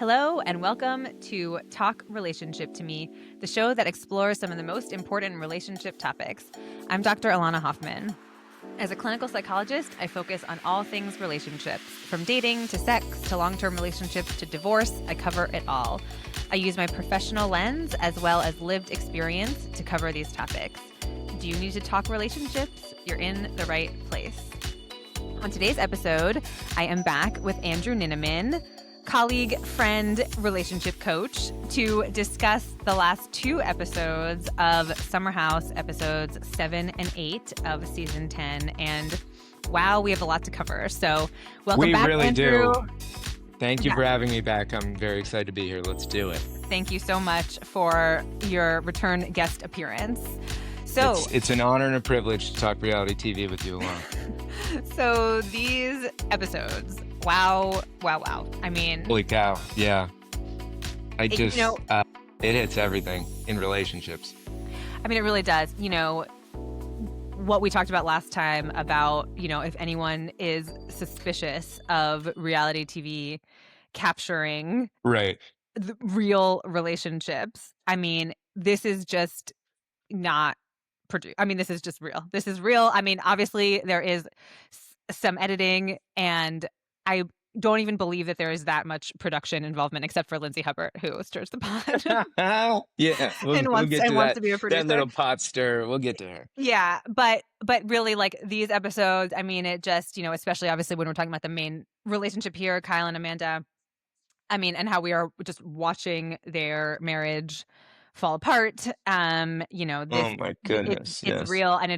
Hello, and welcome to Talk Relationship to Me, the show that explores some of the most important relationship topics. I'm Dr. Elana Hoffman. As a clinical psychologist, I focus on all things relationships, from dating to sex to long-term relationships to divorce. I cover it all. I use my professional lens as well as lived experience to cover these topics. Do you need to talk relationships? You're in the right place. On today's episode, I am back with Andrew Ninnamann, colleague, friend, relationship coach, to discuss the last two episodes of Summer House, episodes 7 and 8 of season 10. And wow, we have a lot to cover. So welcome back, really Andrew. do. Thank you for having me back. I'm very excited to be here. Let's do it. Thank you so much for your return guest appearance. So it's an honor and a privilege to talk reality TV with you, Elana. So these episodes, wow. I mean, Holy cow. Yeah. It hits everything in relationships. I mean, it really does. You know, what we talked about last time about, if anyone is suspicious of reality TV capturing Right. the real relationships. I mean, this is just not produced. I mean, this is just real. This is real. I mean, obviously there is some editing, and I don't even believe that there is that much production involvement, except for Lindsay Hubbard, who stirs the pot. Yeah, and wants to be a producer. That little pot stir. We'll get to her. Yeah, but really, like, these episodes, I mean, it just, especially obviously when we're talking about the main relationship here, Kyle and Amanda, I mean, and how we are just watching their marriage fall apart. This, Oh my goodness. it's real, and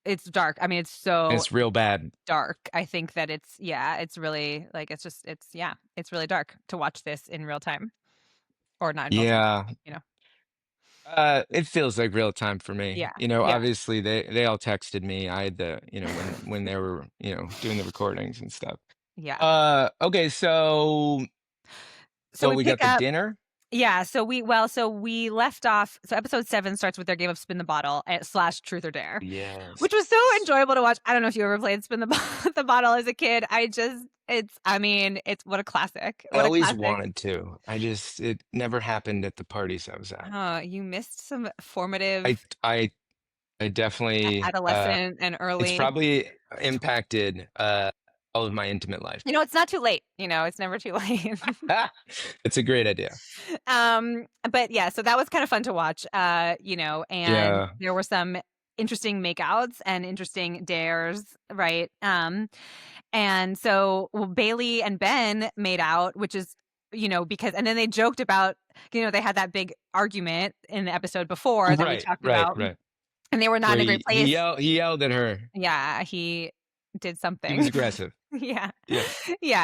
it's dark. I mean, it's real bad. Dark. I think that it's really, like, it's really dark to watch this in real time, or not in real time, It feels like real time for me. Yeah. Obviously they all texted me. I had the, when they were, doing the recordings and stuff. Yeah. Okay, so we got the dinner. Yeah, so we left off. So episode 7 starts with their game of Spin the Bottle / Truth or Dare. Yes. Which was so enjoyable to watch. I don't know if you ever played Spin the Bottle as a kid. It's what a classic. I always wanted to. It never happened at the parties I was at. Oh, you missed some formative. I definitely adolescent and early. It's probably impacted all of my intimate life. It's not too late. It's never too late. It's a great idea. But yeah, so that was kind of fun to watch. And there were some interesting makeouts and interesting dares, right? And so Bailey and Ben made out, which is, because, and then they joked about, they had that big argument in the episode before that we talked about. Right. And they were not in a great place. He yelled at her. Yeah, he did something. He was aggressive. Yeah,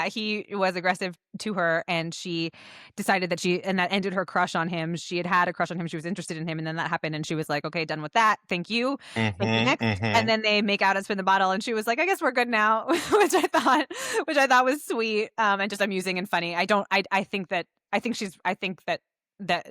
he was aggressive to her, and she decided that that ended her crush on him. She had a crush on him. She was interested in him, and then that happened, and she was like, okay, done with that. Thank you. Next. And then they make out and Spin the Bottle, and she was like, I guess we're good now, which I thought was sweet, and just amusing and funny. I think that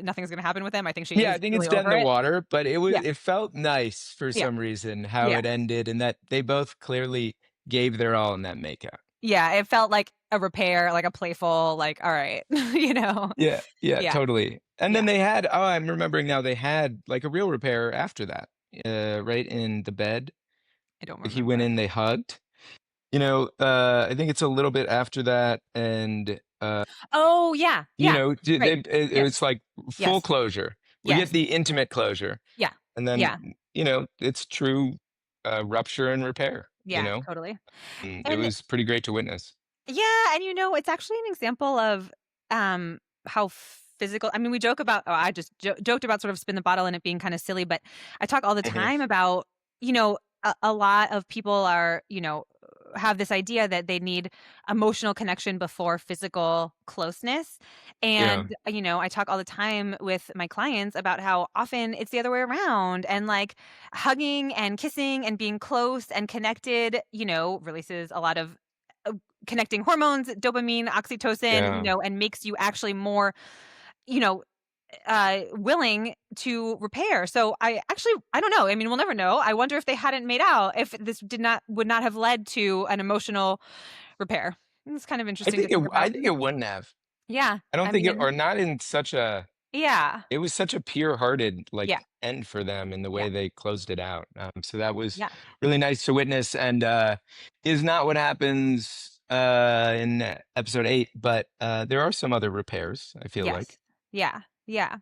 nothing's going to happen with him. I think she. Yeah, I think really it's dead in the water, but it felt nice for some reason how it ended, and that they both clearly gave their all in that makeout. Yeah, it felt like a repair, like a playful, like, all right, Yeah, totally. And then they had, I'm remembering now, they had like a real repair after that, right in the bed. I don't remember. He went in, they hugged. I think it's a little bit after that, and oh yeah, it's like full closure. We get the intimate closure. Yeah, and then it's true rupture and repair. Yeah, totally. It was pretty great to witness. Yeah, and it's actually an example of how physical. I mean, we joke about. I just joked about sort of Spin the Bottle and it being kind of silly, but I talk all the time about a lot of people are have this idea that they need emotional connection before physical closeness. And, I talk all the time with my clients about how often it's the other way around, and like hugging and kissing and being close and connected, releases a lot of connecting hormones, dopamine, oxytocin, and makes you actually more, willing to repair. So I don't know. I mean, we'll never know. I wonder if they hadn't made out, if this would not have led to an emotional repair. It's kind of interesting. I think it wouldn't have. Yeah. I don't I think mean, it, or not in such a, yeah. it was such a pure-hearted, Yeah. like, end for them in the Yeah. way they closed it out. So that was Yeah. really nice to witness, and is not what happens in episode 8, but there are some other repairs, I feel Yes. like. Yeah. Yeah.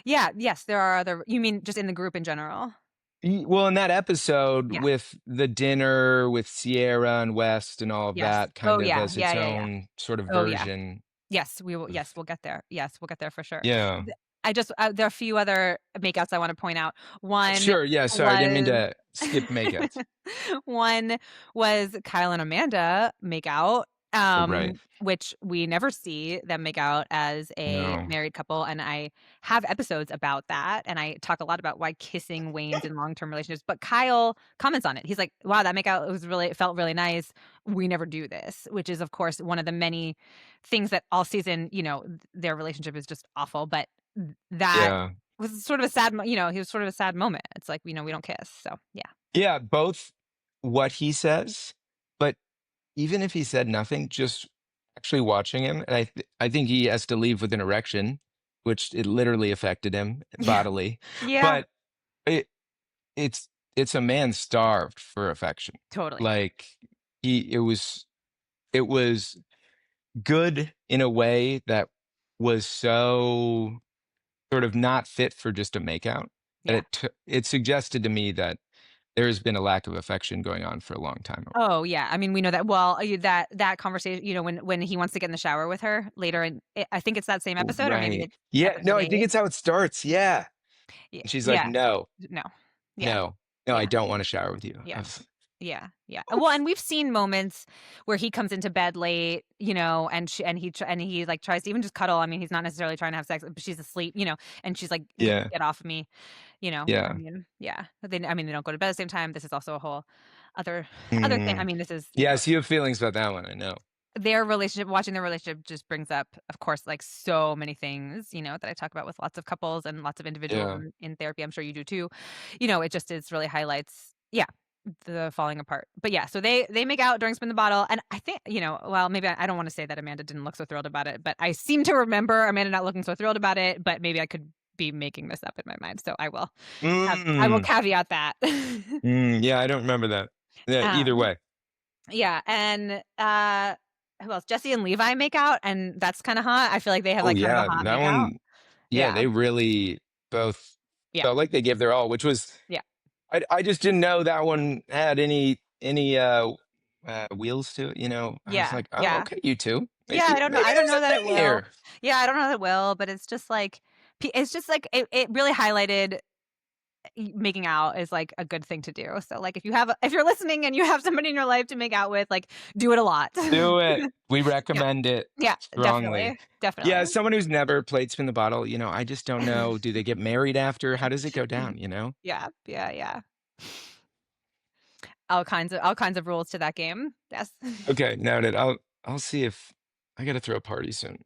Yeah. Yes. There are other, you mean just in the group in general? Well, in that episode Yeah. with the dinner with Sierra and West and all of Yes. that Oh, kind of yeah. as Yeah. its Yeah. Yeah. own sort of Oh, yeah. version Yes, we will. of, Yes, we'll get there. Yes, we'll get there for sure. yeah. I just there are a few other makeouts I want to point out. One Sure, yeah, sorry, I didn't mean was to skip makeouts. one was Kyle and Amanda make out, Right. which we never see them make out as a No. married couple, and I have episodes about that, and I talk a lot about why kissing wanes in long-term relationships, but Kyle comments on it. He's like, "Wow, that make out, it felt really nice. We never do this," which is, of course, one of the many things that all season, their relationship is just awful, but that Yeah. was sort of a sad he was sort of a sad moment. It's like, we don't kiss, so yeah. Yeah, both what he says, but even if he said nothing, just actually watching him, and I think he has to leave with an erection, which it literally affected him Yeah. bodily, Yeah. but it it's it's a man starved for affection. Totally. Like, he it was good in a way that was so sort of not fit for just a makeout, that Yeah. it suggested to me that there's been a lack of affection going on for a long time. Oh, yeah, I mean, we know that well, that conversation, when he wants to get in the shower with her later I think it's that same episode, or maybe Right. it's Yeah, no, episode I think 8. it's how it starts, yeah. And she's like, Yeah. "No, No. Yeah. no, no, I Yeah. don't wanna shower with you." I Yeah. was Yeah, yeah. like, Well, and we've seen moments where he comes into bed late, and he like tries to even just cuddle. I mean, he's not necessarily trying to have sex, but she's asleep, and she's like, yeah, "Get off of me," I yeah. mean, yeah. I mean, they don't go to bed at the same time. This is also a whole other other thing. I Mm. mean, this is, Yes, you have feelings about that one, I know. their relationship. Watching their relationship just brings up, of course, like so many things, that I talk about with lots of couples and lots of individuals Yeah. in therapy. I'm sure you do too. It just is really highlights, yeah, the falling apart. But yeah, so they make out during Spin the Bottle, and I think, well, maybe I don't want to say that Amanda didn't look so thrilled about it, but I seem to remember Amanda not looking so thrilled about it, but maybe I could be making this up in my mind. So I will Mm. caveat that. Yeah, I don't remember that. Yeah, either um way. yeah, and who else? Jesse and Levi make out, and that's kind of hot. I feel like they have Oh, like kind of a yeah, hot that make out. one, yeah, Yeah. they really both Yeah. felt like they gave their all, which was, Yeah. I just didn't know that one had any wheels to it, you know? I was Yeah. like, "Oh, Yeah. okay, you 2. Yeah, Maybe I don't there's know a that it thing will. here." Yeah, I don't know that it will, but it's just like it really highlighted making out is like a good thing to do. So like if you're listening and you have somebody in your life to make out with, like, do it a lot. Do it. We Yeah. recommend it Yeah, strongly. definitely. Definitely. Yeah, as someone who's never played Spin the Bottle, I just don't know, do they get married after? How does it go down, you know? Yeah. Yeah, yeah. All kinds of rules to that game. Yes. Okay, noted. I'll see if I gotta throw a party soon.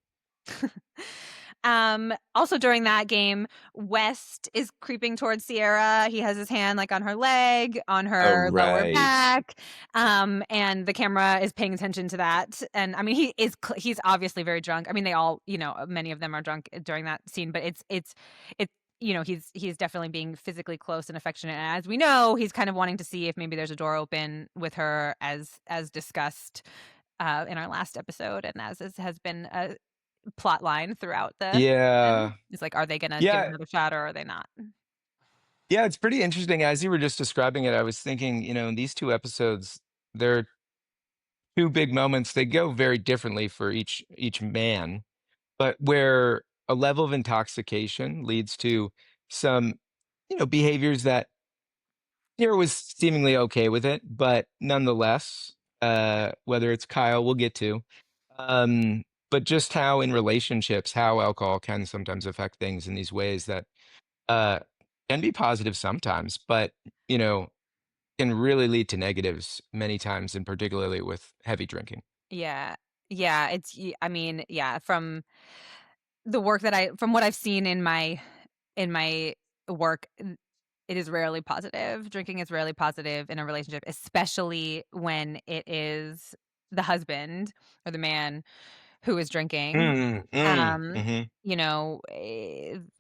Also during that game, West is creeping towards Sierra. He has his hand like on her leg, on Oh, her lower right. back. And the camera is paying attention to that. And I mean, he's obviously very drunk. I mean, they all, many of them are drunk during that scene, but he's definitely being physically close and affectionate. And as we know, he's kind of wanting to see if maybe there's a door open with her, as discussed in our last episode, and has been a plot line throughout the season. Yeah. It's like, are they gonna give it Yeah. another shot, or are they not? Yeah, it's pretty interesting. As you were just describing it, I was thinking, in these 2 episodes, they're 2 big moments. They go very differently for each man, but where a level of intoxication leads to some, behaviors that Pierre was seemingly okay with it, but nonetheless, whether it's Kyle, we'll get to, um, but just how in relationships, how alcohol can sometimes affect things in these ways that uh, can be positive sometimes, but you know, can really lead to negatives many times, and particularly with heavy drinking. Yeah. Yeah, I mean, yeah, from what I've seen in my work, it is rarely positive. Drinking is rarely positive in a relationship, especially when it is the husband or the man who is drinking. Mm, mm, Um, mhm,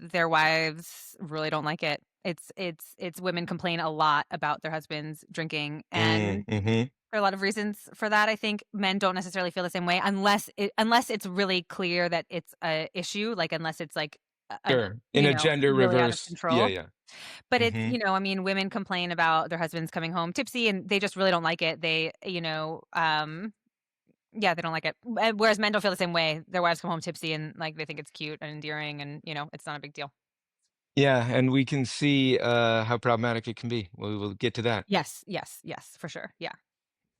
their wives really don't like it. It's women complain a lot about their husbands drinking, and mhm. there are a lot of reasons for that. I think men don't necessarily feel the same way unless it's really clear that it's a issue, like, unless it's, like, Sure. In a gender really out of reverse, yeah, control. yeah. But it's Mhm. I mean, women complain about their husbands coming home tipsy, and they just really don't like it. Yeah, they don't like it. Whereas men don't feel the same way. Their wives come home tipsy and, like, they think it's cute and endearing and, it's not a big deal. Yeah, and we can see, how problematic it can be. We will get to that. Yes, yes, yes, for sure. Yeah.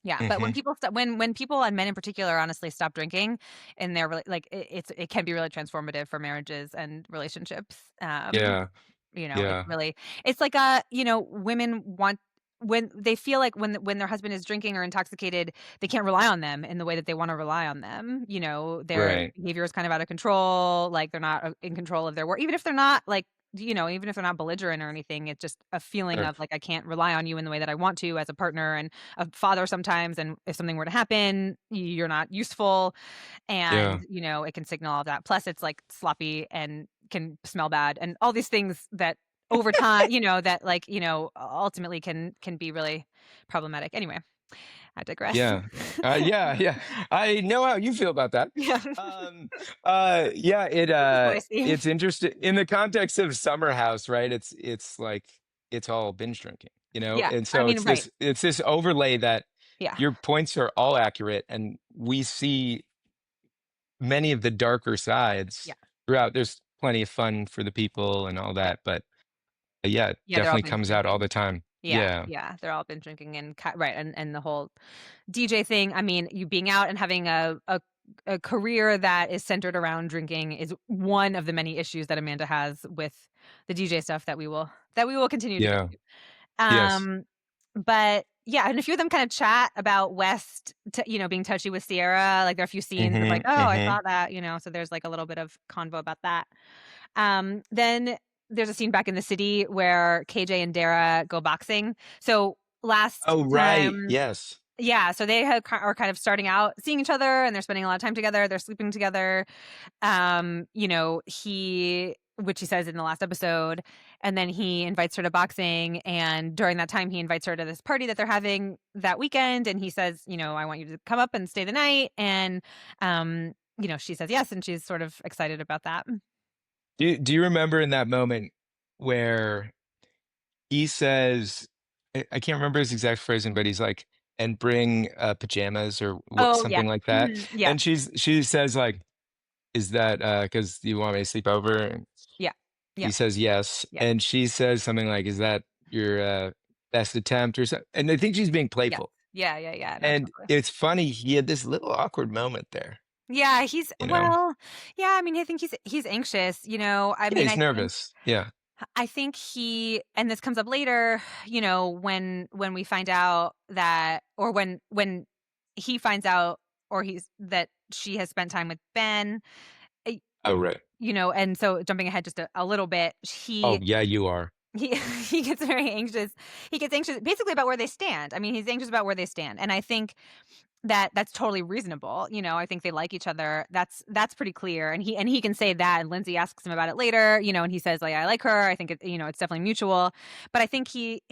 Yeah, but when Mhm. people stop when people and men in particular honestly stop drinking and they're really like, it can be really transformative for marriages and relationships. Yeah, It's yeah, really it's like, women want when they feel like when their husband is drinking or intoxicated, they can't rely on them in the way that they wanna rely on them. Their right. behavior is kind of out of control, like, they're not, in control of their work, even if they're not, like, even if they're not belligerent or anything, it's just a feeling Sure. of, like, I can't rely on you in the way that I want to as a partner and a father sometimes, and if something were to happen, you're not useful, and, Yeah, it can signal all of that. Plus, it's, like, sloppy and can smell bad and all these things that over time, that, like, ultimately can be really problematic. Anyway, I digress. yeah. Yeah, yeah. I know how you feel about that. Yeah. Um, yeah, Spicy. it's interesting in the context of Summer House, right? It's like it's all binge drinking, you know? Yeah, And I so mean, right. it's this overlay that Yeah, your points are all accurate, and we see many of the darker sides yeah, throughout. There's plenty of fun for the people and all yeah. that, but yeah, it Yeah, they're all definitely binge comes out all drinking. the time. Yeah, Yeah, yeah, they're all binge drinking and right, and the whole DJ thing. I mean, you being out and having a career that is centered around drinking is one of the many issues that Amanda has with the DJ stuff that we will continue to get yeah, to. yes. But yeah, and a few of them kind of chat about West, being touchy with Sierra. Like, there are a few scenes of, like, Mhm, oh, I mhm. thought that, so there's, like, a little bit of convo about that. Then there's a scene back in the city where KJ and Dara go boxing. So last Oh, right, time, yes. yeah, so they are kind of starting out seeing each other, and they're spending a lot of time together. They're sleeping together. Which he says in the last episode, and then he invites her to boxing, and during that time, he invites her to this party that they're having that weekend, and he says, I want you to come up and stay the night, and she says yes, and she's sort of excited about that. Do you remember in that moment where he says I can't remember his exact phrasing, but he's like, "And bring, pajamas," or what Oh, yeah. something like that, Mhm. Yeah. and she says, like, "Is that, 'cause you want me to sleep over?" And Yeah. he Yep. says, "Yes," Yeah. and she says something like, "Is that your, best attempt?" or something? And I think she's being Yes. playful, Yeah, yeah, yeah. No, and totally. it's funny, he had this little awkward moment there, Yeah, you know? yeah, I mean, I think he's anxious, I Yeah, mean, he's nervous. Yeah. I think he and this comes up later, when we find out that, or when he finds out, or he's that she has spent time with Ben, eh, Oh, right. and so jumping ahead just a little bit, Oh, yeah, you are. he he gets very anxious. He gets anxious basically about where they stand. I mean, he's anxious about where they stand, and I think that's totally reasonable. I think they like each other. That's pretty clear, and he can say that, and Lindsay asks him about it later, and he says, like, I like her. I think it's definitely mutual. But I think he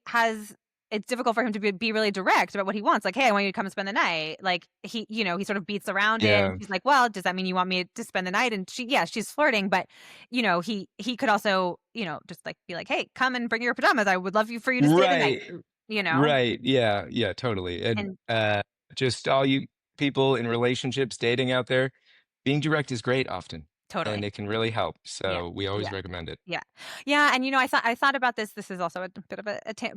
has it's difficult for him to be really direct about what he wants. Like, hey, I want you to come and spend the night. Like, he sort of beats around it. And Yeah. she's like, well, does that mean you want me to spend the night? And yeah, she's flirting, but he could also, just, like, be like, hey, come and bring your pajamas. I would love for you to stay the night. Right. You know, Right. Yeah. Yeah, totally. And and just all you people in relationships dating out there, being direct is great often, and totally. it can really help. Yeah. So we always Yeah. recommend it. Yeah. Yeah, and, I thought about this. This is also a bit of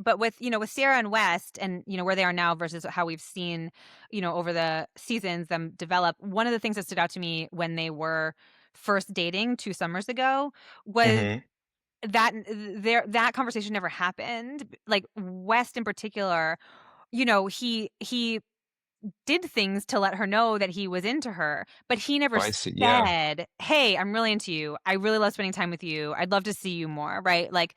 but with Sierra and West, and, where they are now versus how we've seen, over the seasons them develop. One of the things that stood out to me when they were first dating 2 summers ago was Mhm. that conversation never happened. Like, West in particular, he did things to let her know that he was into her, but he never Oh, I see. Yeah. said, "Hey, I'm really into you. I really love spending time with you. I'd love to see you more," right? Like,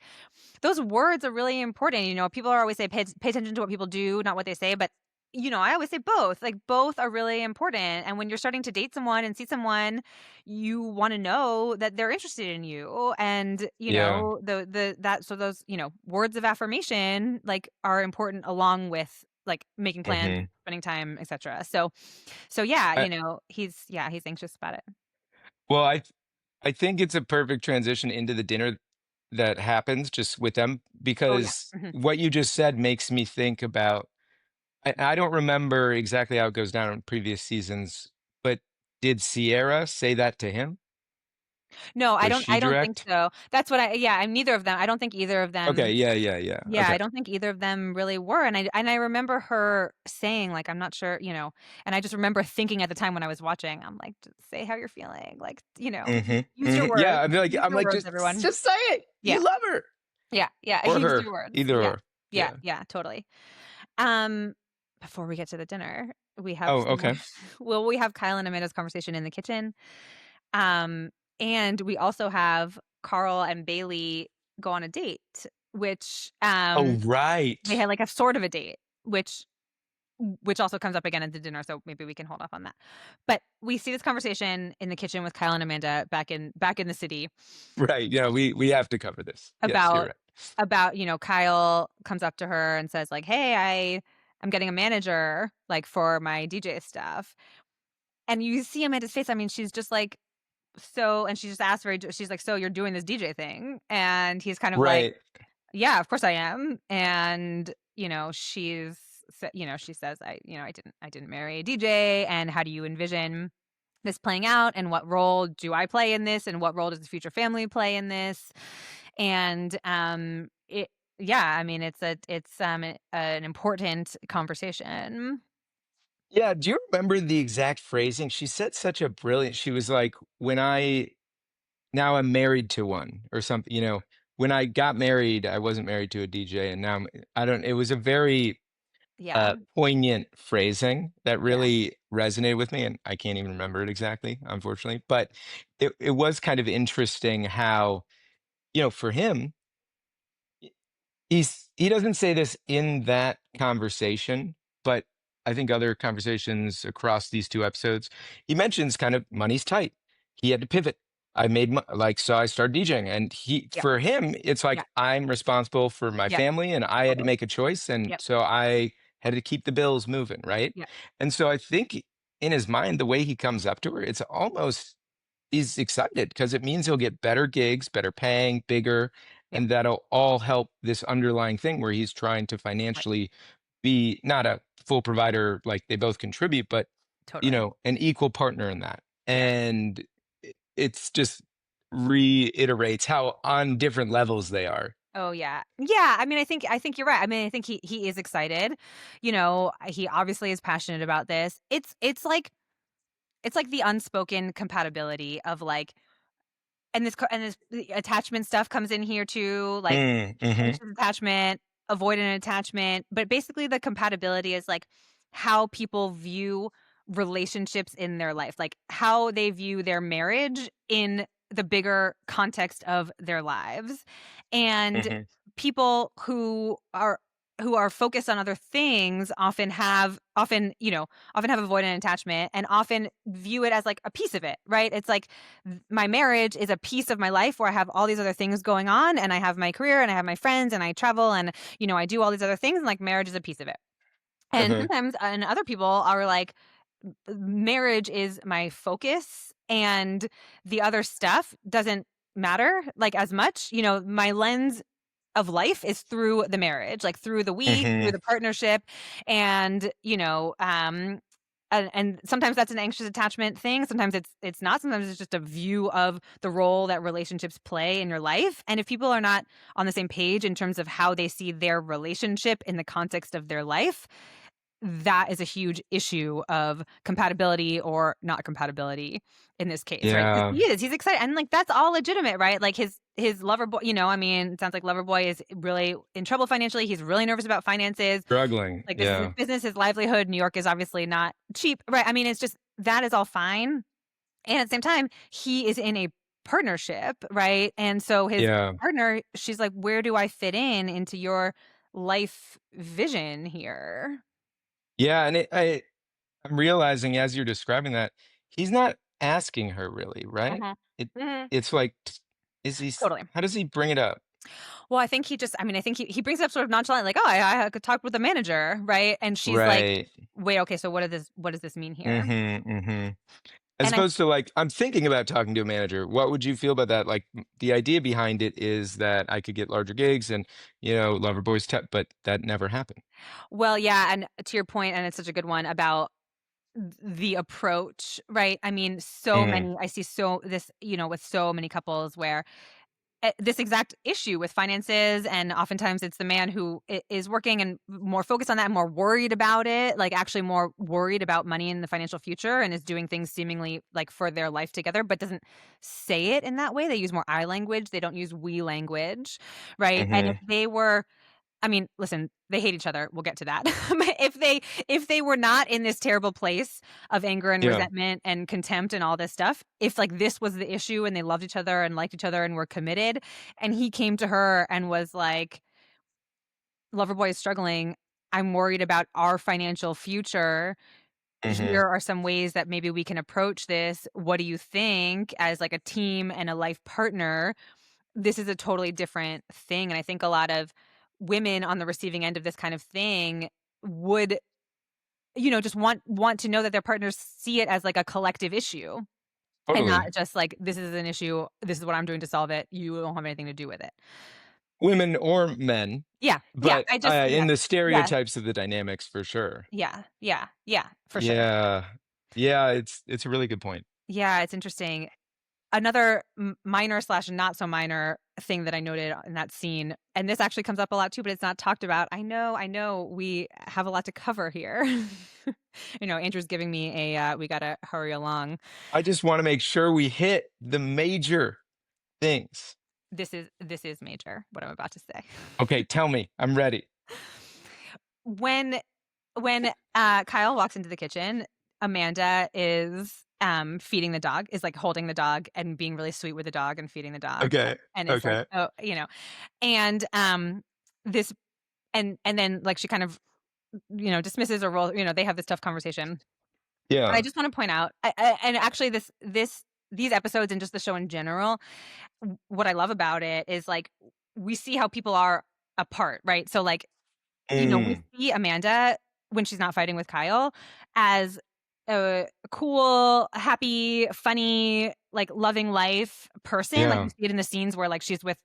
those words are really important. People are always say, pay attention to what people do, not what they say. But I always say both. Like, both are really important, and when you're starting to date someone and see someone, you wanna know that they're interested in you, and, Yeah. those, words of affirmation, like, are important along with, like, making plans, Hmm. spending time, etcetera. So yeah, he's anxious about it. Well, I think it's a perfect transition into the dinner that happens just with them Oh, yeah. because Mhm. what you just said makes me think about I don't remember exactly how it goes down in previous seasons, but did Sierra say that to him? No, I Was don't she I don't think direct? so. That's what I'm neither of them. I don't think either of Okay, them. yeah, yeah, yeah. Yeah, I Okay. don't think either of them really were, and I remember her saying, like, "I'm not sure," and I just remember thinking at the time when I was watching, I'm like, "Just say how you're feeling, like, Mhm, use your mhm. Yeah, words, I'm use your like, words, everyone." just say it. Yeah, You love her yeah, yeah, or use her, your words. either Yeah, or. yeah, Yeah. yeah, totally. Um, Before we get to the dinner, we have Oh, some more okay. we have Kyle and Amanda's conversation in the kitchen, um, and we also have Carl and Bailey go on a date, which, Oh, they had, right. like, a sort of a date, which also comes up again at the dinner, so maybe we can hold off on that. But we see this conversation in the kitchen with Kyle and Amanda back in the city Right. Yeah, we have to cover this. Yes, you're about right. Kyle comes up to her and says, like, "Hey, I'm getting a manager, like, for my DJ stuff." And you see Amanda's face. I mean, she's just like, so, and she just asked she's like, "So you're doing this DJ thing?" And he's kind of like, Right. "Yeah, of course I am." And, she says, I didn't marry a DJ, and how do you envision this playing out, and what role do I play in this, and what role does the future family play in this? And, it yeah, I mean, an important conversation. Yeah, do you remember the exact phrasing? She said such a brilliant she was like, "When I now I'm married to one," or something, "When I got married, I wasn't married to a DJ, and now I don't." It was a very, Yeah, poignant phrasing that yeah, really resonated with me, and I can't even remember it exactly, unfortunately, but it was kind of interesting how, for him, he doesn't say this in that conversation, but I think other conversations across these 2 episodes, he mentions kind of money's tight. He had to pivot. I made mo like, so I started DJing, and yep, for him, it's yeah, like, I'm responsible for my yep, family, and I had to totally. make a choice, and Yep, so I had to keep the bills moving, right? yep, And so I think in his mind, the way he comes up to her, it's almost he's excited because it means he'll get better gigs, better paying, bigger, yep, and that'll all help this underlying thing where he's trying to right, financially be not a full provider, like they both contribute, but totally. an equal partner in that. Yep. And it's just reiterates how on different levels they are. Oh, yeah. Yeah, I mean, I think you're right. I mean, I think he is excited. He obviously is passionate about this. It's like the unspoken compatibility of, like, and this the attachment stuff comes in here too, like, Mhm, anxious attachment, avoidant attachment, but basically the compatibility is, like, how people view relationships in their life, like, how they view their marriage in the bigger context of their lives. And mhm, people who are focused on other things often have avoidant attachment and often view it as, like, a piece of it, right? It's like my marriage is a piece of my life where I have all these other things going on, and I have my career, and I have my friends, and I travel, and I do all these other things, and, like, marriage is a piece of it. And mhm, sometimes and other people are like, marriage is my focus, and the other stuff doesn't matter, like, as much. My lens of life is through the marriage, like, through the through mhm, the partnership, and, and sometimes that's an anxious attachment thing, sometimes it's not, sometimes it's just a view of the role that relationships play in your life, and if people are not on the same page in terms of how they see their relationship in the context of their life, that is a huge issue of compatibility or not compatibility in this case, right? 'Cause yeah, he's excited, and, like, that's all legitimate, right? Like, his lover boy, I mean, it sounds like lover boy is really in trouble financially, he's really nervous about finances, struggling, like, this is his yeah, business, his livelihood, New York is obviously not cheap, right? I mean, it's just that is all fine, and at the same time, he is in a partnership, right? And so his yeah. partner, she's like, "Where do I fit in into your life vision here?" Yeah, and I'm realizing as you're describing that, he's not asking her really, right? Mhm. It Mhm. it's like, is he Totally. how does he bring it up? Well, I think he just I mean, I think he brings it up sort of nonchalant, like, "Oh, I could talk with the manager," right? And she's like, Right. "Wait, okay, so what does this mean here?" Mhm, mhm. As And I opposed to like, I'm thinking about talking to a manager. What would you feel about that? Like the idea behind it is that I could get larger gigs and, Loverboy's but that never happened. well, yeah, and to your point, and it's such a good one about the approach, right? I mean, so Mhm. many I see so this, with so many couples where this exact issue with finances, and oftentimes it's the man who is working and more focused on that, and more worried about it, like actually more worried about money in the financial future, and is doing things seemingly like for their life together, but doesn't say it in that way. They use more I language. They don't use we language, right? And if Mhm. they were I mean, listen, they hate each other. We'll get to that. But if they were not in this terrible place of anger and Yeah. resentment and contempt and all this stuff, if like this was the issue and they loved each other and liked each other and were committed, and he came to her and was like, "Loverboy is struggling. I'm worried about our financial future. Mhm. Here are some ways that maybe we can approach this. What do you think as like a team and a life partner?" This is a totally different thing, and I think a lot of women on the receiving end of this kind of thing would, just want to know that their partners see it as, like, a collective issue, and not Totally. just like, "This is an issue, this is what I'm doing to solve it, you don't have anything to do with it." Women or men, Yeah, yeah, but, I just yeah, in the yeah, stereotypes of the dynamics for sure. yeah, yeah, yeah, for sure. Yeah. Yeah, it's a really good point. Yeah, it's interesting. Another minor slash not so minor thing that I noted in that scene, and this actually comes up a lot too, but it's not talked about. I know, we have a lot to cover here. Andrew's giving me we gotta hurry along. I just wanna make sure we hit the major things. This is major, what I'm about to say. Okay, tell me. I'm ready. When Kyle walks into the kitchen, Amanda is, feeding the dog, is, like, holding the dog and being really sweet with the dog and feeding the dog, Okay. and is like, Okay. "Oh," and, this and then, like, she kind of, dismisses or they have this tough conversation. But I Yeah. just wanna point out and actually these episodes and just the show in general, what I love about it is, like, we see how people are apart, right? So, like, we Mm. see Amanda when she's not fighting with Kyle as a cool, happy, funny, like, loving life person. Like, we Yeah. see it in the scenes where, like, she's with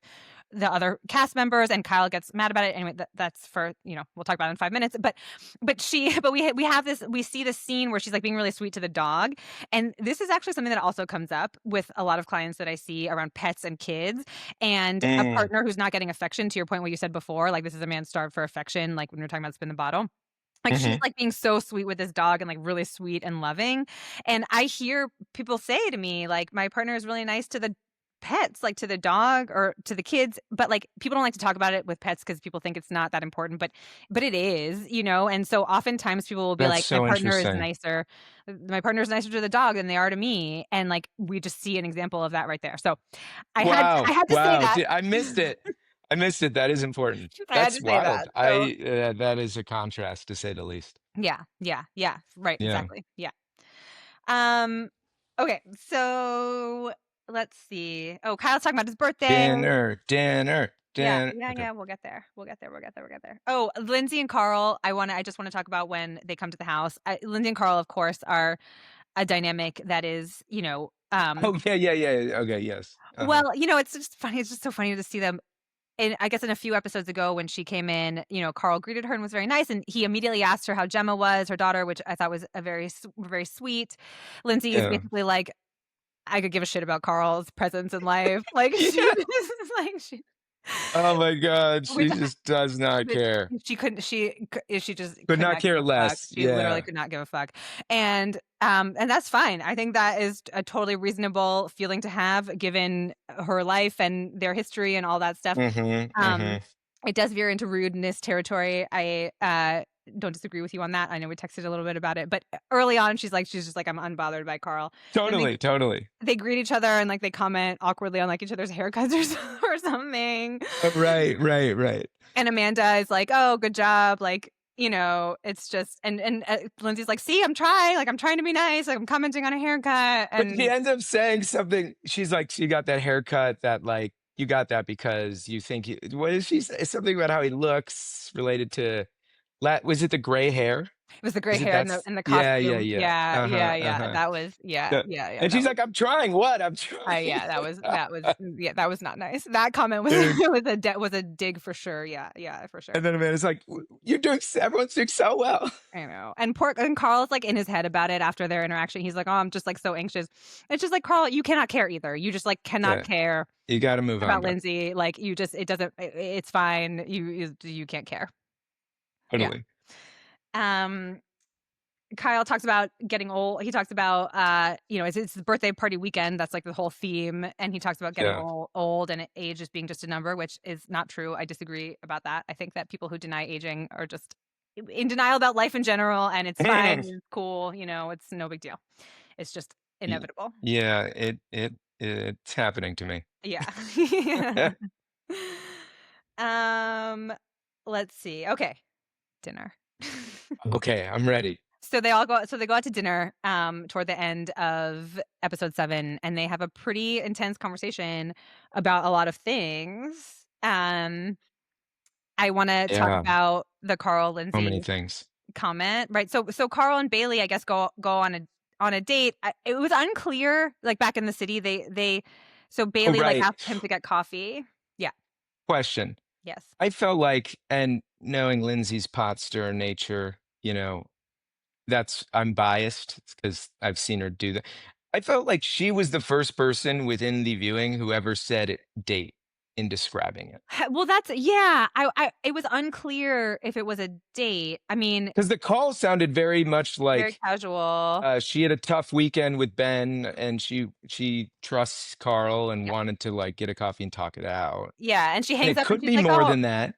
the other cast members and Kyle gets mad about it. Anyway, that's for, we'll talk about it in 5 minutes. But we have this we see this scene where she's, like, being really sweet to the dog. And this is actually something that also comes up with a lot of clients that I see around pets and kids, and a Mm. partner who's not getting affection, to your point what you said before, like, this is a man starved for affection, like, when we are talking about spin the bottle. Like, she's, Mhm. like, being so sweet with this dog and, like, really sweet and loving, and I hear people say to me, like, "My partner is really nice to the pets, like, to the dog or to the kids," but, like, people don't like to talk about it with pets because people think it's not that important, but it is, and so oftentimes people will be That's like, so interesting. My partner is nicer to the dog than they are to me," and, like, we just see an example of that right there, so I Wow. had to say Wow. that. I missed it. I missed it. That is important. I had That's to say that, wild. so That is a contrast to say the least. yeah, yeah, yeah, right, Yeah. exactly, yeah. Um, okay, so let's see. Oh, Kyle's talking about his birthday. Dinner, dinner, Yeah, dinner. yeah, Okay. yeah, we'll get there. We'll get there. Oh, Lindsay and Carl, I just wanna talk about when they come to the house. Lindsay and Carl, of course, are a dynamic that is, Oh, yeah, yeah, yeah. Okay, yes. Uh-huh. well, it's just funny. It's just so funny to see them. And I guess in a few episodes ago when she came in, Carl greeted her and was very nice, and he immediately asked her how Gemma was, her daughter, which I thought was a very sweet. Lindsay is Yeah. basically like, I could give a shit about Carl's presence in life. Like, she Yeah. was like, Oh my god, which she just does not which care. she couldn't she just Could could not not give care a fuck. less. She literally Yeah. could not give a fuck. And that's fine. I think that is a totally reasonable feeling to have given her life and their history and all that stuff. Mhm, Um, mhm. it does veer into rudeness territory. I, don't disagree with you on that. I know we texted a little bit about it, but early on, she's just like, "I'm unbothered by Carl." Then Totally, totally. they greet each other and, like, they comment awkwardly on, like, each other's haircuts or something. Right, right, right. And Amanda is like, "Oh, good job," like, it's just and Lindsay's like, "See, I'm trying, like, I'm trying to be nice, like, I'm commenting on a haircut," But she and ends up saying something. She's like, "She got that haircut that like you got that because you think you." What is she say? Something about how he looks related to. Was it the gray hair? it was the gray Is it hair and the that's and the yeah, yeah, costume. yeah. Yeah, Uh-huh, yeah, yeah, uh-huh. that was yeah, The yeah, yeah, and that she's was like, "I'm trying what? I'm trying." yeah, that was not nice. That comment was Dude, was a dig for sure, yeah, yeah, for sure. and then Amanda's like, You're doing everyone's doing so well." I know. And Carl's like in his head about it after their interaction. He's like, "Oh, I'm just like so anxious." It's just like, "Carl, you cannot care either. You just like cannot Yeah. care You gotta move on, about bud. Lindsay. Like you just it doesn't it's fine. You can't care." Yeah. Totally. Um Kyle talks about getting old. He talks about it's the birthday party weekend. That's like the whole theme. And he talks about getting Yeah. old and age just being just a number, which is not true. I disagree about that. I think that people who deny aging are just in denial about life in general, and it's fine, it's cool, it's no big deal. It's just inevitable. Yeah, it's happening to me. Yeah. um, let's see. Okay, dinner. Okay, I'm ready. So they go out to dinner toward the end of episode 7, and they have a pretty intense conversation about a lot of things. I want to talk Yeah, about the Carl so many Lindsay things. comment, right? So Carl and Bailey, I guess, go on a date. It was unclear, like back in the city, so Oh, Bailey like right. asked him to get coffee. Yeah. Question. Yes. I felt like, and knowing Lindsay's pot stirrer nature, that's I'm biased because I've seen her do that. I felt like she was the first person within the viewing who ever said date in describing it. Well, that's yeah. It was unclear if it was a date. I mean, Because the call sounded very much very like casual. she had a tough weekend with Ben, and she trusts Carl and Yeah. wanted to like get a coffee and talk it out. Yeah, and she And hangs it up and could she's be like, more "Oh." than that.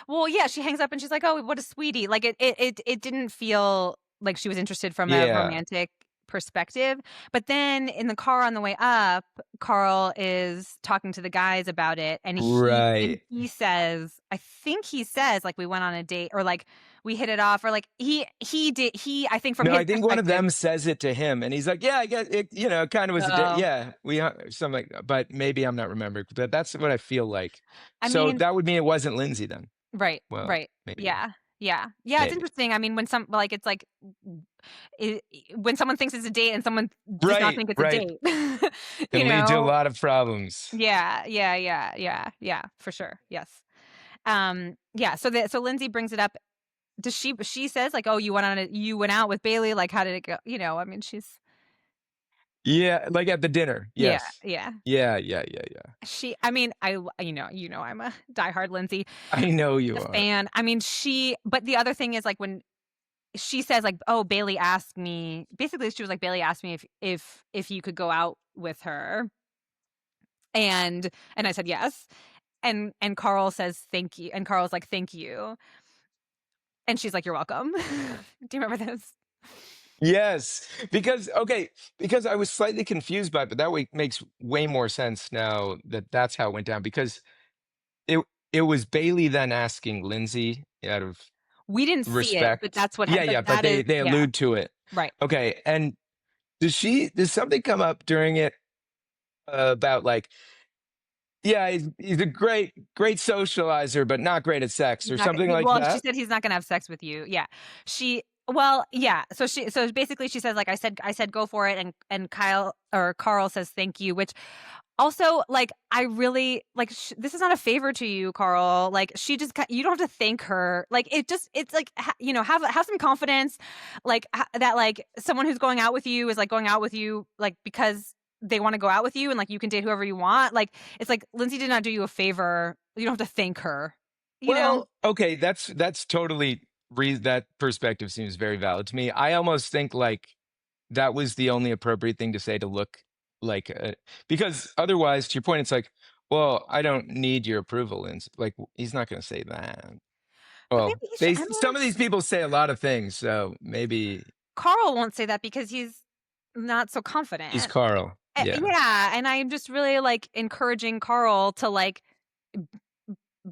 Well, yeah, she hangs up and she's like, "Oh, what a sweetie." Like it didn't feel like she was interested from a Yeah, romantic perspective. But then in the car on the way up, Carl is talking to the guys about it, and right. he says, I think he says like we went on a date, or like we hit it off, or like I think from No, his I think one of perspective. them says it to him, and he's like, "Yeah, I guess it. Kind of was a Oh, yeah, something." But maybe I'm not remembering. But that's what I feel like. I So mean, that would mean it wasn't Lindsay then. right, Well, right. maybe, Yeah. Yeah. Yeah, it's maybe. interesting. I mean, when some like it's like when someone thinks it's a date and someone does not Right, think it's a right. date. You Can lead to a know? lot of problems. Yeah, yeah, yeah, yeah, yeah, for sure. Yes. Yeah, so Lindsay brings it up. Does she says like, "Oh, you went out with Bailey, like how did it go?" I mean, she's Yeah, like at the dinner. yeah, Yes. yeah. Yeah, yeah, yeah, yeah. I mean, I'm a diehard Lindsay I know you are. fan. I mean, but the other thing is like when she says like, "Oh, Bailey asked me," basically she was like, "Bailey asked me if you could go out with her." And I said, "Yes." And Carl says, "Thank you." And Carl's like, "Thank you." And she's like, "You're welcome." Do you remember this? Yes, because I was slightly confused by it, but that way makes way more sense now that that's how it went down. Because it it was Bailey then asking Lindsay out of We didn't see it, but respect. Yeah, but yeah, but that is they yeah, allude to it. right. Okay, and does something come up during it about like, yeah, he's a great socializer, but not great at sex He's or not something he like well, she that? said he's not gonna have sex with you. Yeah. Yeah. So basically she says, like, I said, "Go for it," and Carl says, "Thank you," which also, like, I really like, this is not a favor to you, Carl. Like, she just you don't have to thank her. Like, it's like, have some confidence, like, that, like, someone who's going out with you is, like, going out with you, like, because they wanna go out with you and, like, you can date whoever you want. Like, it's like, Lindsay did not do you a favor. You don't have to thank her, you know? Well, okay, that's totally that perspective seems very valid to me. I almost think like that was the only appropriate thing to say to look like because otherwise, to your point, it's like, well, I don't need your approval, and like he's not going to say that. But Well, maybe he should. they I mean, some of these people say a lot of things, so maybe Carl won't say that because he's not so he's confident. Carl. Yeah. Yeah, and I'm just really, like, encouraging Carl to, like,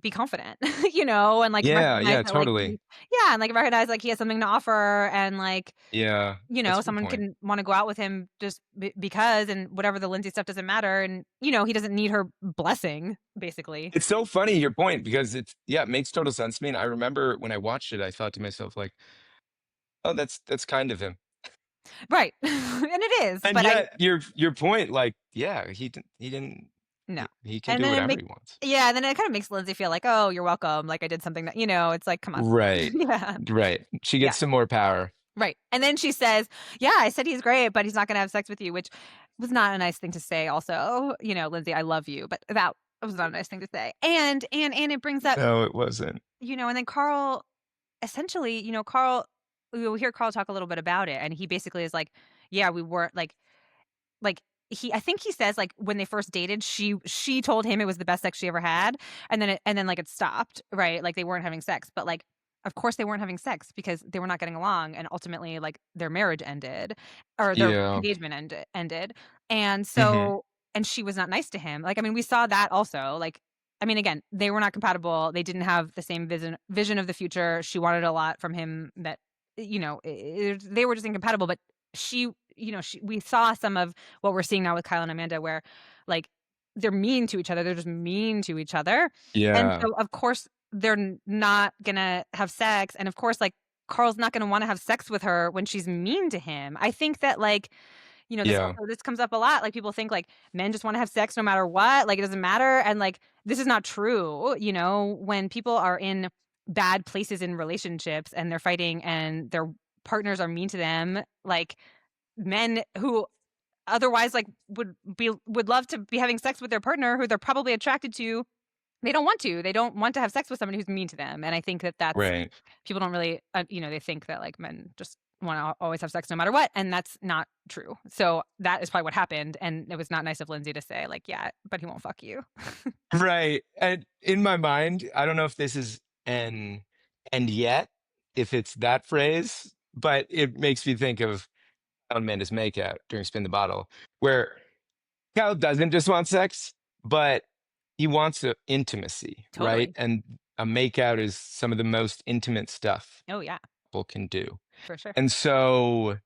be confident, you know, and like Yeah, recognize yeah, that like totally. yeah, and like recognize like he has something to offer and like, Yeah, you that's know, a good someone point. can want to go out with him just because and whatever the Lindsay stuff doesn't matter and you know, he doesn't need her blessing basically. It's so funny your point because it's yeah, it makes total sense to me. And I remember when I watched it, I thought to myself like, "Oh, that's kind of him." Right. And it is, And but I yet your point, like, yeah, he didn't no. he can And do then it whatever makes he wants. yeah, then it kind of makes Lindsay feel like, "Oh, you're welcome. Like I did something that, you know, it's like, come on." Right. Yeah. Right. She Yeah. gets some more power. Right. And then she says, "Yeah, I said he's great, but he's not gonna have sex with you," which was not a nice thing to say also. You know, "Lindsay, I love you," but that was not a nice thing to say. And it brings up, No, it wasn't. you know, and then Carl essentially, you know, Carl we'll hear Carl talk a little bit about it, and he basically is like, "Yeah, we weren't like, he I think he says, like, when they first dated, she told him it was the best sex she ever had, and then, like, it stopped, right? Like, they weren't having sex, but, like, of course they weren't having sex because they were not getting along, and ultimately, like, their marriage ended, or their Yeah. engagement ended, and Mhm. so and she was not nice to him. Like, I mean, we saw that also, like I mean, again, they were not compatible, they didn't have the same vision of the future, she wanted a lot from him that, you know, they were just incompatible, but she you know, we saw some of what we're seeing now with Kyle and Amanda where, like, they're mean to each other, they're just mean to each other, and Yeah. so, of course, they're not gonna have sex, and, of course, like, Carl's not gonna wanna have sex with her when she's mean to him. I think that, like, you know, Yeah. this comes up a lot, like, people think, like, men just wanna have sex no matter what, like, it doesn't matter, and, like, this is not true, you know? When people are in bad places in relationships and they're fighting and their partners are mean to them, like, men who otherwise, like, would love to be having sex with their partner who they're probably attracted to, they don't want to. They don't want to have sex with somebody who's mean to them, and I think that that's Right. people don't really, you know, they think that, like, men just wanna always have sex no matter what, and that's not true. So, that is probably what happened, and it was not nice of Lindsay to say, like, "Yeah, but he won't fuck you." Right. And in my mind, I don't know if this is an and yet, if it's that phrase, but it makes me think of Amanda's makeout during Spin the Bottle, where Kyle doesn't just want sex, but he wants a intimacy, right? Totally. And a makeout is some of the most intimate stuff Oh, yeah, people can do. for sure. And so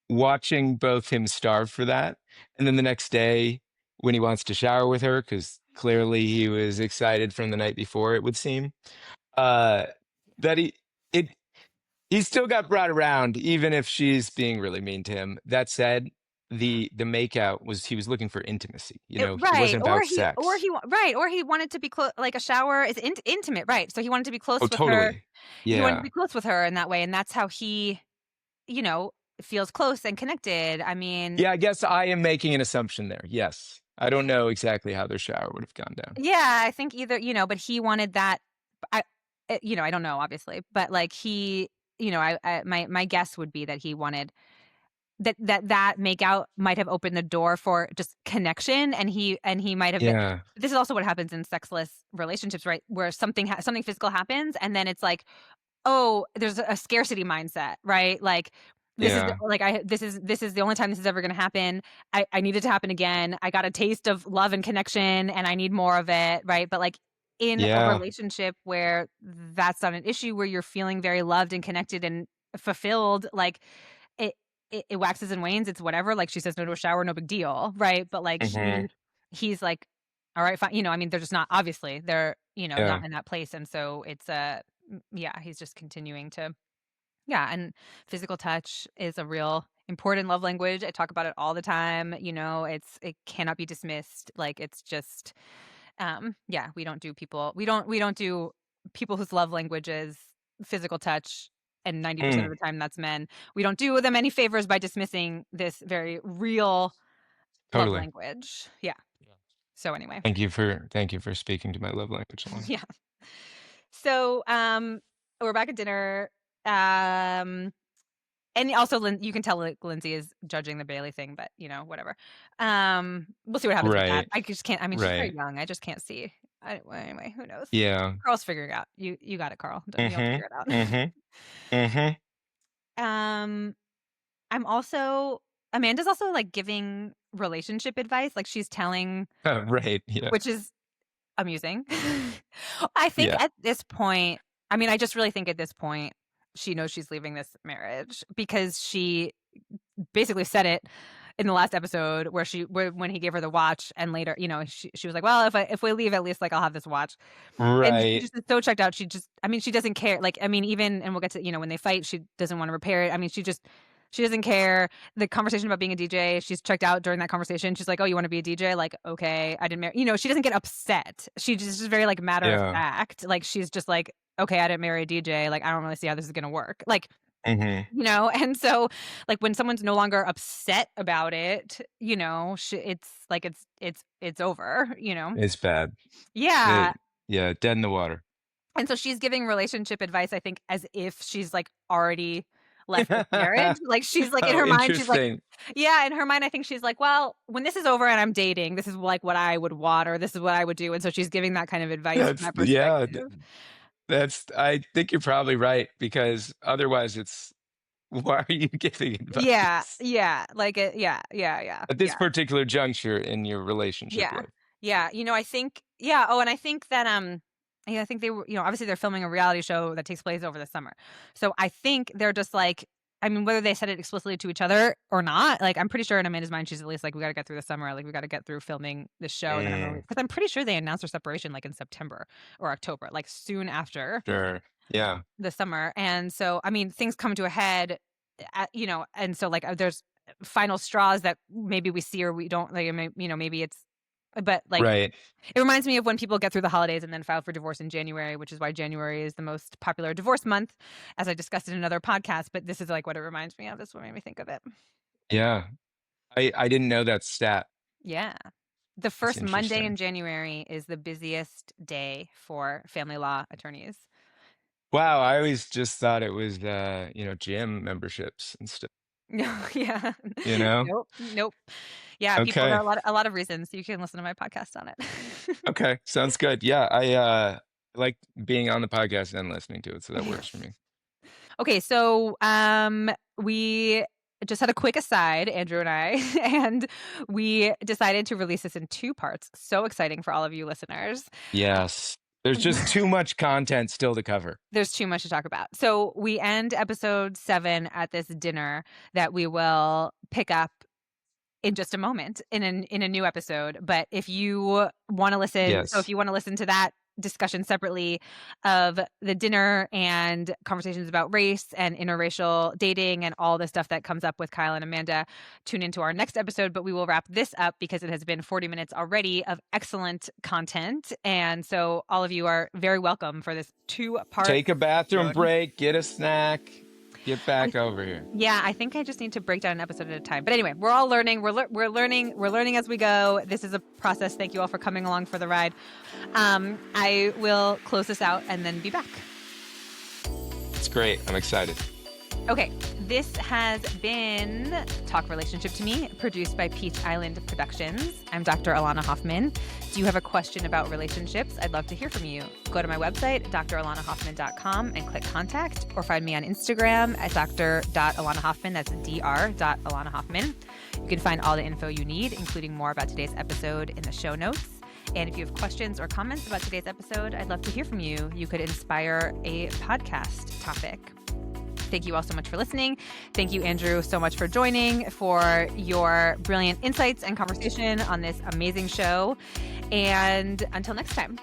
watching both him starve for that, and then the next day when he wants to shower with her, because clearly he was excited from the night before, it would seem, uh, that it he still got brought around, even if she's being really mean to him. That said, the makeout was he was looking for intimacy. You know, it Right, wasn't about sex. or he wanted to be like, a shower is intimate, right, so he wanted to be Oh, close with her. totally. He wanted to Yeah. be close with her in that way, and that's how he, you know, feels close and connected. I mean, Yeah, I guess I am making an assumption there. Yes. I don't know exactly how their shower would have gone down. yeah, I think either, you know, but he wanted that. I, you know, I don't know, obviously, but like he, you know, my guess would be that he wanted that makeout might have opened the door for just connection, and he might have been. Yeah. This is also what happens in sexless relationships, right? Where something physical happens, and then it's like, oh, there's a scarcity mindset, right? Like, this is the Yeah. like, this is the only time this is ever gonna happen. I need it to happen again. I got a taste of love and connection, and I need more of it, right? But, like, in a Yeah. relationship where that's not an issue, where you're feeling very loved and connected and fulfilled, like, it it waxes and wanes, it's whatever, like, she says no to a shower, no big deal, right? But, like, Mhm. he's like, "Alright, fine," you know, I mean, they're just not obviously, they're, you know, not Yeah. in that place, and so it's, yeah, he's just continuing to yeah, and physical touch is a real important love language. I talk about it all the time, you know, it cannot be dismissed. Like it's just yeah, we don't do people whose love language is physical touch and 90% Mm, of the time that's men. We don't do them any favors by dismissing this very real love totally. language. Yeah. So anyway. Thank you for speaking to my love language, Alana. Yeah. So we're back at dinner. Um And also, you can tell, like, Lindsay is judging the Bailey thing, but, you know, whatever. We'll see what happens with that. Right. I just can't I mean, she's very Right. young, I just can't see. Well, anyway, who knows? Yeah. Carl's figuring it out. You got it, Carl. You'll Mhm. figure it out. Mhm. Mhm. Um, I'm also Amanda's also, like, giving relationship advice, like, she's telling Right. Yeah. which is amusing. I think Yeah. at this point, I mean, I just really think at this point, she knows she's leaving this marriage because she basically said it in the last episode where when he gave her the watch and later, she was like, "Well, if we leave, at least like I'll have this watch." And she Right. just is so checked out. I mean, she doesn't care. Like, I mean, even and we'll get to, when they fight, she doesn't want to repair it. I mean, she doesn't care. The conversation about being a DJ, she's checked out during that conversation. She's like, "Oh, you want to be a DJ?" Like, "Okay, I didn't marry." She doesn't get upset. She just is very like matter of Yeah. fact. Like she's just like, "Okay, I didn't marry a DJ. Like, I don't really see how this is gonna work." Like, Hmm. and so like when someone's no longer upset about it, it's like it's over. It's bad. Yeah. Yeah, dead in the water. And so she's giving relationship advice, I think, as if she's, like, already left this marriage. Like, she's, like, in Oh, her mind, she's like interesting. yeah, in her mind, I think she's like, "Well, when this is over and I'm dating, this is, like, what I would want, or this is what I would do." And so she's giving that kind of advice from That's that yeah. perspective. I think you're probably right because otherwise it's why are you giving Yeah, advice yeah, like, yeah, yeah, yeah, at this yeah. particular juncture in your relationship Yeah. life? Yeah, I think yeah, oh, and I think that, yeah, I think they were obviously they're filming a reality show that takes place over the summer. So I think they're just like I mean, whether they said it explicitly to each other or not, like, I'm pretty sure in Amanda's mind, she's at least like, "We gotta get through the summer, like, we gotta get through filming this show, and then I'm gonna" Mm, because I'm pretty sure they announced their separation, like, in September or October, like, soon after sure. Yeah. the summer, and so, I mean, things come to a head, and so, like, there's final straws that maybe we see or we don't, like, maybe it's but, like, Right. it reminds me of when people get through the holidays and then file for divorce in January, which is why January is the most popular divorce month, as I discussed in another podcast, but this is, like, what it reminds me of. This what made me think of it. Yeah. I didn't know that stat. Yeah. The That's first Monday in interesting. January is the busiest day for family law attorneys. Wow, I always just thought it was gym memberships and stuff, No, yeah. you know? Nope, nope. Yeah, people there Okay. are a lot of reasons. You can listen to my podcast on it. Okay. Sounds good. Yeah, like being on the podcast and listening to it, so that works for me. Okay, so we just had a quick aside, Andrew and I, and we decided to release this in two parts. So exciting for all of you listeners. Yes. There's just too much content still to cover. There's too much to talk about. So we end episode 7 at this dinner that we will pick up in just a moment in a new episode. But if you want to listen, so if Yes. you want to listen to that discussion separately of the dinner and conversations about race and interracial dating and all the stuff that comes up with Kyle and Amanda, tune into our next episode. But we will wrap this up because it has been 40 minutes already of excellent content. And so all of you are very welcome for this 2-part Take a bathroom episode. break, get a snack, get I back over here. Yeah, I think I just need to break down an episode at a time. But anyway, we're all learning. We're learning as we go. This is a process. Thank you all for coming along for the ride. I will close this out and then be back. It's great. I'm excited. Okay, this has been Talk Relationship to Me, produced by Peach Island Productions. I'm Dr. Elana Hoffman. Do you have a question about relationships? I'd love to hear from you. Go to my website, dralanahoffman.com, and click contact, or find me on Instagram at dr.alanahoffman. That's dr.alanahoffman. You can find all the info you need, including more about today's episode in the show notes. And if you have questions or comments about today's episode, I'd love to hear from you. You could inspire a podcast topic. Thank you all so much for listening. Thank you, Andrew, so much for joining, for your brilliant insights and conversation on this amazing show. And until next time.